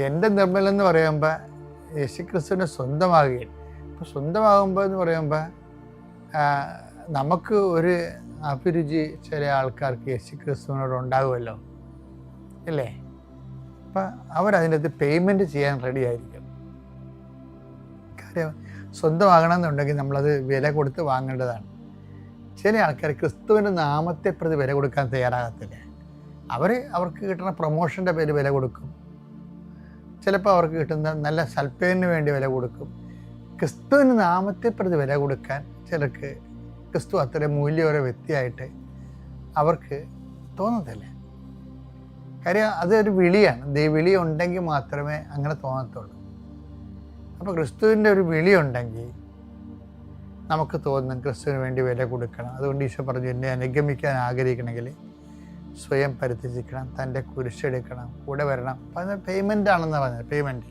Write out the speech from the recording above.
എൻ്റെ നിർമ്മലം എന്ന് പറയുമ്പോൾ യേശുക്രിസ്തുവിനെ സ്വന്തമാകുകയാണ്. അപ്പോൾ സ്വന്തമാകുമ്പോൾ എന്ന് പറയുമ്പോൾ നമുക്ക് ഒരു അഭിരുചി ചില ആൾക്കാർക്ക് യേശുക്രിസ്തുവിനോട് ഉണ്ടാകുമല്ലോ, അല്ലേ? അപ്പം അവരതിനകത്ത് പേയ്മെൻറ്റ് ചെയ്യാൻ റെഡി ആയിരിക്കും. കാര്യം സ്വന്തമാകണമെന്നുണ്ടെങ്കിൽ നമ്മളത് വില കൊടുത്ത് വാങ്ങേണ്ടതാണ്. ചില ആൾക്കാർ ക്രിസ്തുവിൻ്റെ നാമത്തെ പ്രതി വില കൊടുക്കാൻ തയ്യാറാകത്തില്ല. അവർക്ക് കിട്ടുന്ന പ്രൊമോഷൻ്റെ പേര് വില കൊടുക്കും, ചിലപ്പോൾ അവർക്ക് കിട്ടുന്ന നല്ല സൽപ്പേരിന് വേണ്ടി വില കൊടുക്കും. ക്രിസ്തുവിൻ്റെ നാമത്തെ പ്രതി വില കൊടുക്കാൻ ചിലർക്ക് ക്രിസ്തു അത്ര മൂല്യമൊരു വ്യക്തിയായിട്ട് അവർക്ക് തോന്നത്തില്ല. കാര്യം അതൊരു വിളിയാണ്. വിളി ഉണ്ടെങ്കിൽ മാത്രമേ അങ്ങനെ തോന്നത്തുള്ളൂ. അപ്പോൾ ക്രിസ്തുവിൻ്റെ ഒരു വിളി ഉണ്ടെങ്കിൽ നമുക്ക് തോന്നും ക്രിസ്തുവിന് വേണ്ടി വില കൊടുക്കണം. അതുകൊണ്ട് ഈശോ പറഞ്ഞു, എന്നെ അനുഗമിക്കാൻ ആഗ്രഹിക്കണമെങ്കിൽ സ്വയം പരിത്യജിക്കണം, തൻ്റെ കുരിശെടുക്കണം, കൂടെ വരണം. അപ്പം അത് പേയ്മെൻ്റ് ആണെന്നാണ് പറഞ്ഞത്. പേയ്മെൻറ്റ്